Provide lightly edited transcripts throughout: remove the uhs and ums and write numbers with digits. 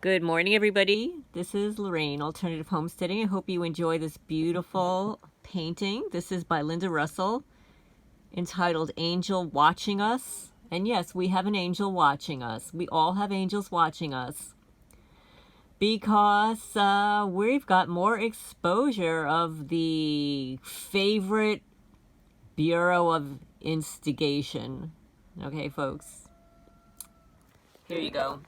Good morning, everybody. This is Lorraine, Alternative Homesteading. I hope you enjoy this beautiful painting. This is by Linda Russell, entitled Angel Watching Us. And yes, we have an angel watching us. We all have angels watching us. Because we've got more exposure of the favorite Bureau of Instigation. Okay, folks. Here you go.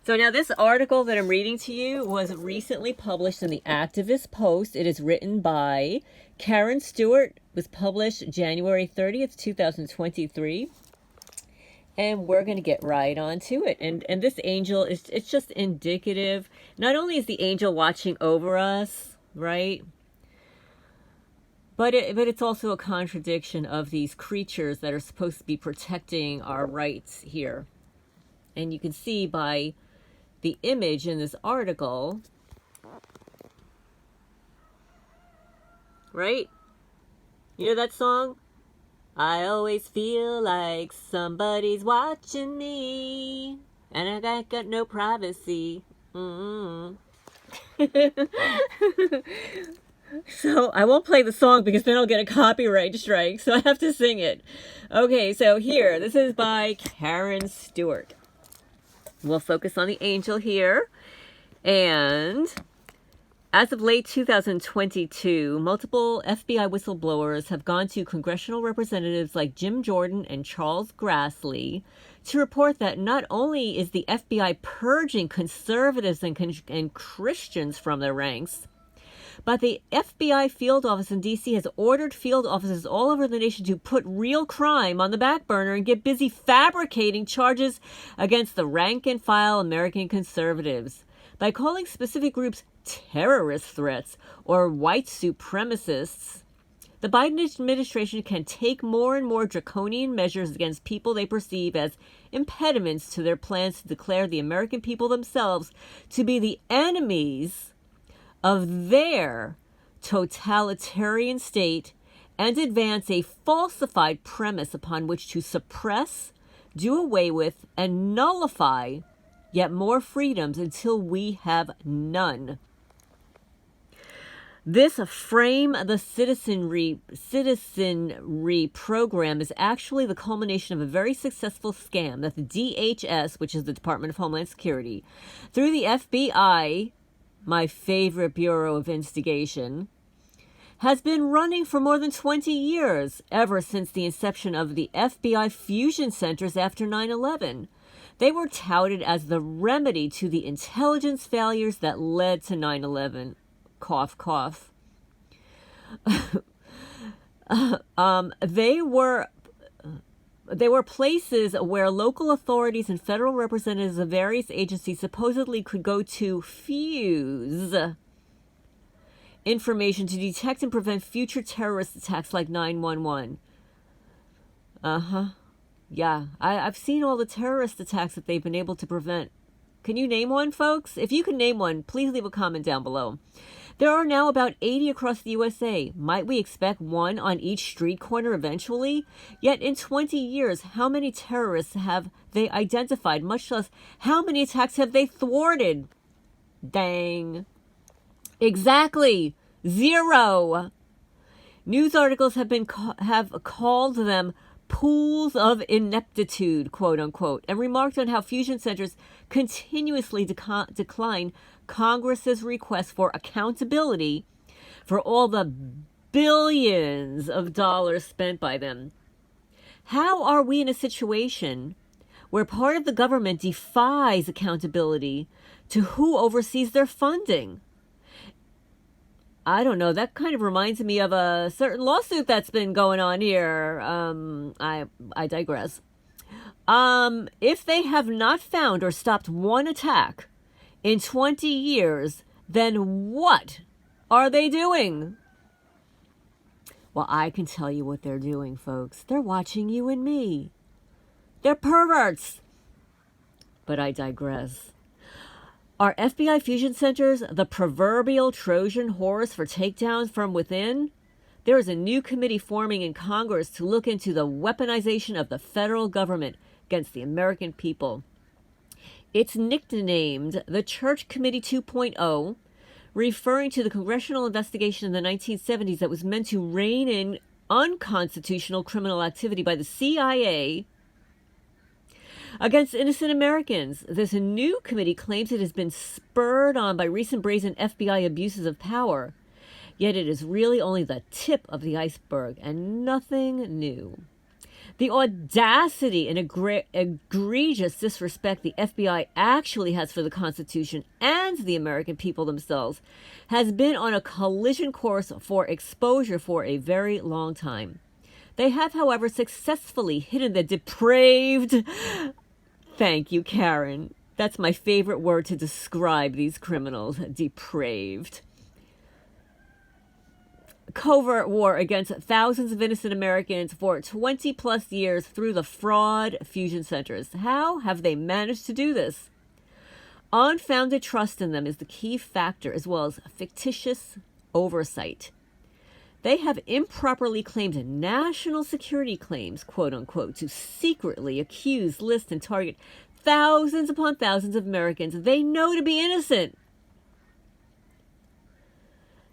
So now this article that I'm reading to you was recently published in the Activist Post. It is written by Karen Stewart, was published January 30th, 2023. And we're going to get right on to it. And this angel, it's just indicative. Not only is the angel watching over us, right? But it's also a contradiction of these creatures that are supposed to be protecting our rights here. And you can see by the image in this article, right? You know that song? I always feel like somebody's watching me, and I got no privacy. So I won't play the song because then I'll get a copyright strike, so I have to sing it. Okay, so here, this is by Karen Stewart. We'll focus on the angel here. And as of late 2022, multiple FBI whistleblowers have gone to congressional representatives like Jim Jordan and Charles Grassley to report that not only is the FBI purging conservatives and Christians from their ranks, but the FBI field office in D.C. has ordered field offices all over the nation to put real crime on the back burner and get busy fabricating charges against the rank-and-file American conservatives. By calling specific groups terrorist threats or white supremacists, the Biden administration can take more and more draconian measures against people they perceive as impediments to their plans to declare the American people themselves to be the enemies of their totalitarian state and advance a falsified premise upon which to suppress, do away with, and nullify yet more freedoms until we have none. This Frame the Citizenry program is actually the culmination of a very successful scam that the DHS, which is the Department of Homeland Security, through the FBI, my favorite Bureau of Instigation, has been running for more than 20 years, ever since the inception of the FBI fusion centers after 9/11. They were touted as the remedy to the intelligence failures that led to 9/11. Cough, cough. They were places where local authorities and federal representatives of various agencies supposedly could go to fuse information to detect and prevent future terrorist attacks like 9/11. Yeah, I've seen all the terrorist attacks that they've been able to prevent. Can you name one, folks? If you can name one, please leave a comment down below. There are now about 80 across the USA. Might we expect one on each street corner eventually? Yet in 20 years, how many terrorists have they identified, much less how many attacks have they thwarted? Dang. Exactly. 0. News articles have called them pools of ineptitude, quote unquote, and remarked on how fusion centers continuously decline Congress's request for accountability for all the billions of dollars spent by them. How are we in a situation where part of the government defies accountability to who oversees their funding? I don't know. That kind of reminds me of a certain lawsuit that's been going on here. I digress. If they have not found or stopped one attack in 20 years, then what are they doing? Well, I can tell you what they're doing, folks. They're watching you and me. They're perverts. But I digress. Are FBI fusion centers the proverbial Trojan horse for takedowns from within? There is a new committee forming in Congress to look into the weaponization of the federal government against the American people. It's nicknamed the Church Committee 2.0, referring to the congressional investigation in the 1970s that was meant to rein in unconstitutional criminal activity by the CIA against innocent Americans. This new committee claims it has been spurred on by recent brazen FBI abuses of power. Yet it is really only the tip of the iceberg and nothing new. The audacity and egregious disrespect the FBI actually has for the Constitution and the American people themselves has been on a collision course for exposure for a very long time. They have, however, successfully hidden the depraved... Thank you, Karen. That's my favorite word to describe these criminals. Depraved. Covert war against thousands of innocent Americans for 20 plus years through the fraud fusion centers. How have they managed to do this? Unfounded trust in them is the key factor, as well as fictitious oversight. They have improperly claimed national security claims, quote unquote, to secretly accuse, list, and target thousands upon thousands of Americans they know to be innocent.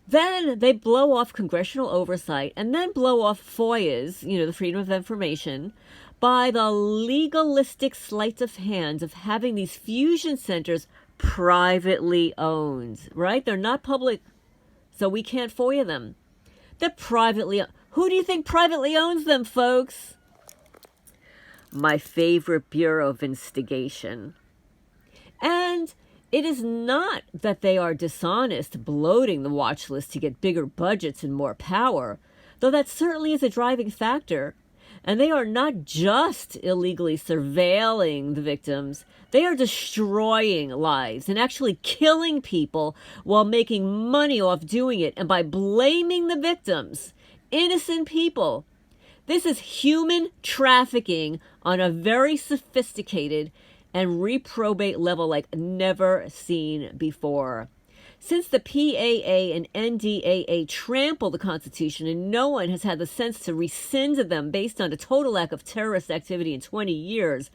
Then they blow off congressional oversight and then blow off FOIAs, the Freedom of Information, by the legalistic sleight of hand of having these fusion centers privately owned, right? They're not public, so we can't FOIA them. They're privately owned. Who do you think privately owns them, folks? My favorite Bureau of Instigation. And it is not that they are dishonest, bloating the watch list to get bigger budgets and more power, though that certainly is a driving factor. And they are not just illegally surveilling the victims, they are destroying lives and actually killing people while making money off doing it, and by blaming the victims, innocent people. This is human trafficking on a very sophisticated and reprobate level like never seen before. Since the PAA and NDAA trample the Constitution and no one has had the sense to rescind them based on a total lack of terrorist activity in 20 years,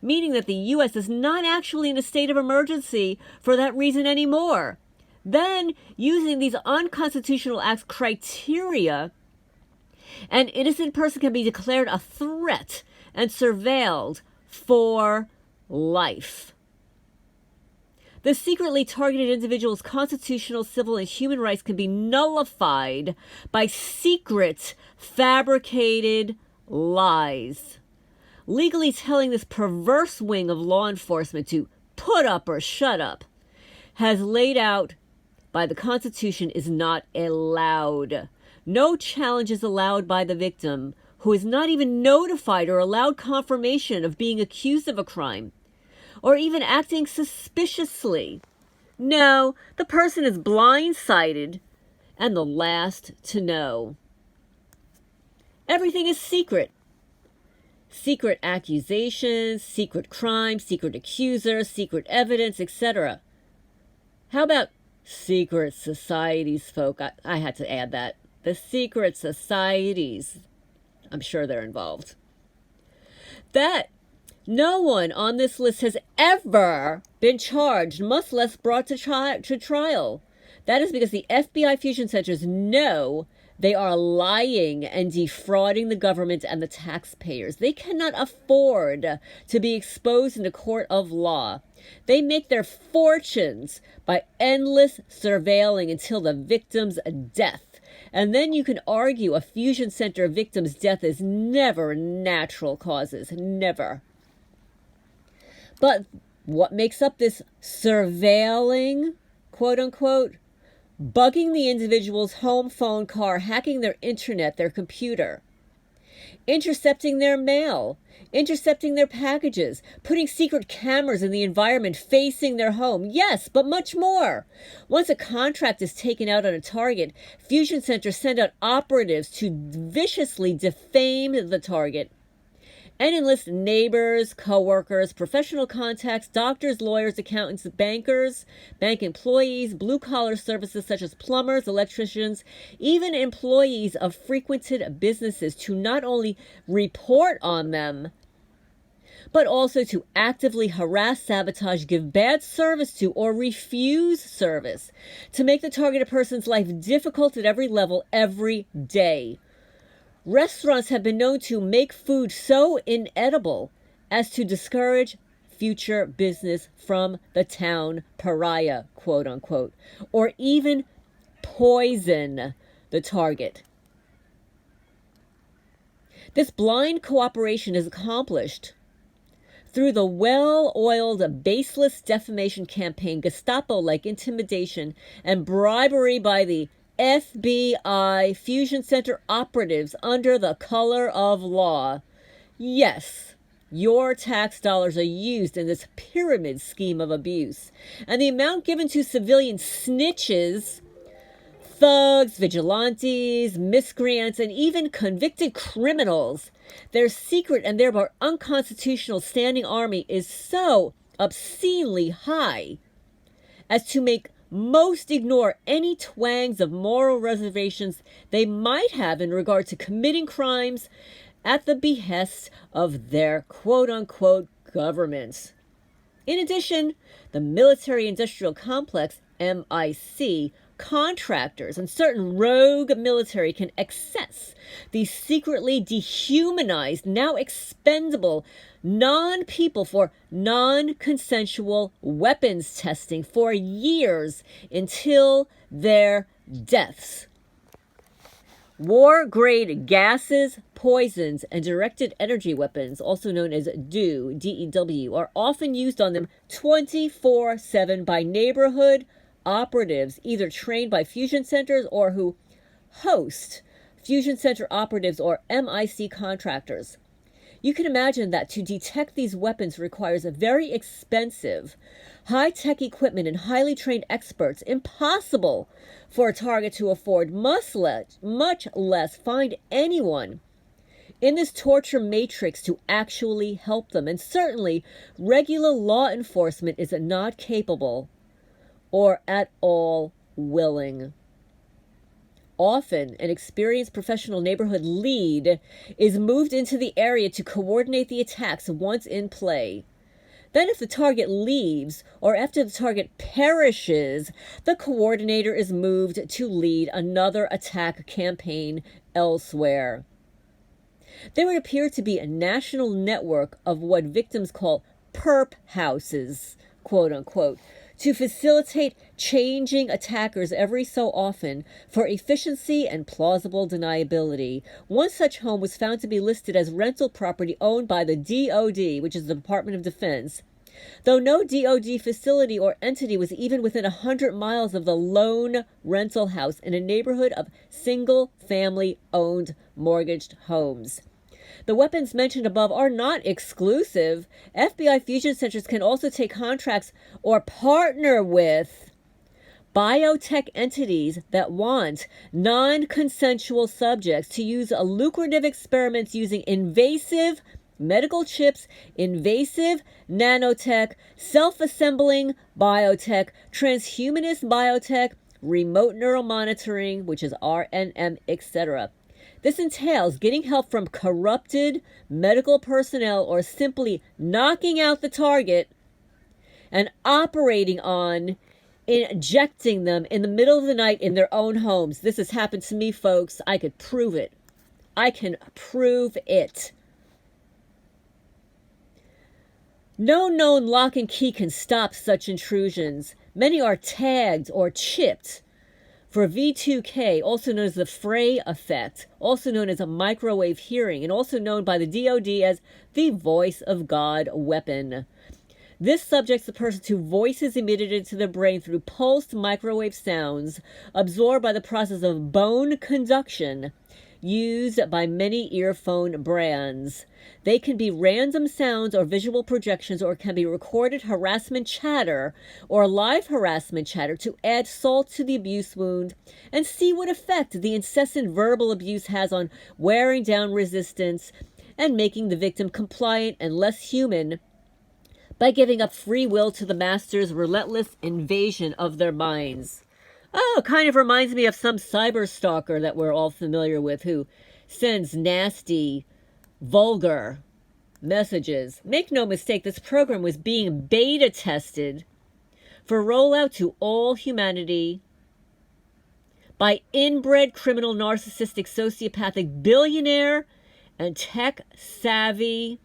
meaning that the U.S. is not actually in a state of emergency for that reason anymore, then using these unconstitutional acts criteria, an innocent person can be declared a threat and surveilled for life. The secretly targeted individual's constitutional, civil, and human rights can be nullified by secret, fabricated lies. Legally telling this perverse wing of law enforcement to put up or shut up, has laid out by the Constitution, is not allowed. No challenge is allowed by the victim, who is not even notified or allowed confirmation of being accused of a crime, or even acting suspiciously. No, the person is blindsided and the last to know. Everything is secret. Secret accusations, secret crimes, secret accusers, secret evidence, etc. How about secret societies, folk? I had to add that. The secret societies. I'm sure they're involved. That no one on this list has ever been charged, much less brought to trial. That is because the FBI fusion centers know they are lying and defrauding the government and the taxpayers. They cannot afford to be exposed in a court of law. They make their fortunes by endless surveilling until the victim's death. And then you can argue a fusion center victim's death is never natural causes. Never. But what makes up this surveilling, quote unquote, bugging the individual's home, phone, car, hacking their internet, their computer, intercepting their mail, intercepting their packages, putting secret cameras in the environment facing their home. Yes, but much more. Once a contract is taken out on a target, fusion centers send out operatives to viciously defame the target and enlist neighbors, co-workers, professional contacts, doctors, lawyers, accountants, bankers, bank employees, blue-collar services such as plumbers, electricians, even employees of frequented businesses to not only report on them, but also to actively harass, sabotage, give bad service to, or refuse service, to make the targeted person's life difficult at every level, every day. Restaurants have been known to make food so inedible as to discourage future business from the town pariah, quote unquote, or even poison the target. This blind cooperation is accomplished through the well-oiled, baseless defamation campaign, Gestapo-like intimidation, and bribery by the FBI Fusion Center operatives under the color of law. Yes, your tax dollars are used in this pyramid scheme of abuse. And the amount given to civilian snitches, thugs, vigilantes, miscreants, and even convicted criminals, their secret and thereby unconstitutional standing army is so obscenely high as to make most ignore any twangs of moral reservations they might have in regard to committing crimes at the behest of their quote-unquote government. In addition, the military-industrial complex, MIC, contractors and certain rogue military can access these secretly dehumanized, now expendable, non-people for non-consensual weapons testing for years until their deaths. War-grade gases, poisons, and directed energy weapons, also known as DEW, D-E-W, are often used on them 24/7 by neighborhood operatives, either trained by fusion centers or who host fusion center operatives or MIC contractors. You can imagine that to detect these weapons requires a very expensive, high-tech equipment and highly trained experts, impossible for a target to afford, much less find anyone in this torture matrix to actually help them. And certainly, regular law enforcement is not capable or at all willing. Often, an experienced professional neighborhood lead is moved into the area to coordinate the attacks once in play. Then if the target leaves, or after the target perishes, the coordinator is moved to lead another attack campaign elsewhere. There would appear to be a national network of what victims call perp houses, quote unquote, to facilitate changing attackers every so often for efficiency and plausible deniability. One such home was found to be listed as rental property owned by the DOD, which is the Department of Defense, though no DOD facility or entity was even within 100 miles of the lone rental house in a neighborhood of single-family owned mortgaged homes. The weapons mentioned above are not exclusive. FBI fusion centers can also take contracts or partner with biotech entities that want non-consensual subjects to use lucrative experiments using invasive medical chips, invasive nanotech, self-assembling biotech, transhumanist biotech, remote neural monitoring, which is RNM, etc. This entails getting help from corrupted medical personnel or simply knocking out the target and operating on, injecting them in the middle of the night in their own homes. This has happened to me, folks. I could prove it. I can prove it. No known lock and key can stop such intrusions. Many are tagged or chipped for V2K, also known as the Frey effect, also known as a microwave hearing, and also known by the DOD as the voice of God weapon. This subjects the person to voices emitted into the brain through pulsed microwave sounds absorbed by the process of bone conduction used by many earphone brands. They can be random sounds or visual projections, or can be recorded harassment chatter or live harassment chatter to add salt to the abuse wound and see what effect the incessant verbal abuse has on wearing down resistance and making the victim compliant and less human by giving up free will to the master's relentless invasion of their minds. Oh, kind of reminds me of some cyber stalker that we're all familiar with who sends nasty, vulgar messages. Make no mistake, this program was being beta tested for rollout to all humanity by inbred criminal, narcissistic, sociopathic, billionaire, and tech-savvy,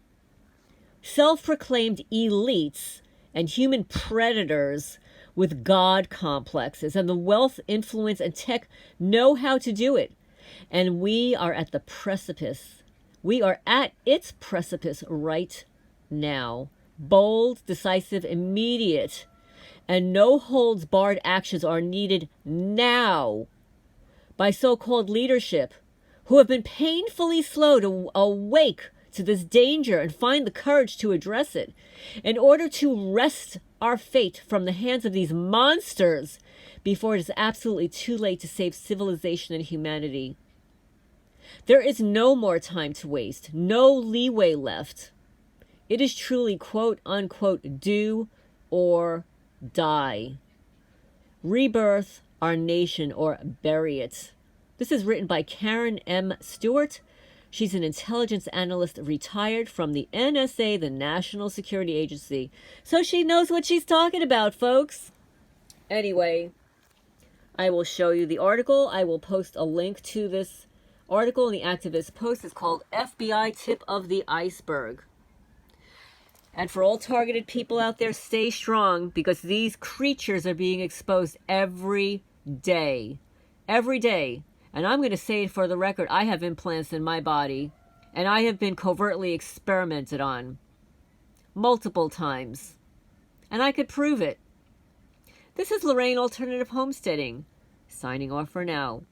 self-proclaimed elites and human predators with God complexes. And the wealth, influence, and tech know how to do it. And we are at the precipice. We are at its precipice right now. Bold, decisive, immediate, and no-holds-barred actions are needed now by so-called leadership who have been painfully slow to awake to this danger and find the courage to address it in order to wrest our fate from the hands of these monsters before it is absolutely too late to save civilization and humanity. There is no more time to waste, no leeway left. It is truly, quote unquote, do or die. Rebirth our nation or bury it. This is written by Karen M. Stewart. She's an intelligence analyst retired from the NSA, the National Security Agency. So she knows what she's talking about, folks. Anyway, I will show you the article. I will post a link to this article in the activist post. It's called FBI Tip of the Iceberg. And for all targeted people out there, stay strong, because these creatures are being exposed every day. Every day. And I'm going to say it for the record, I have implants in my body, and I have been covertly experimented on multiple times. And I could prove it. This is Lorraine Alternative Homesteading, signing off for now.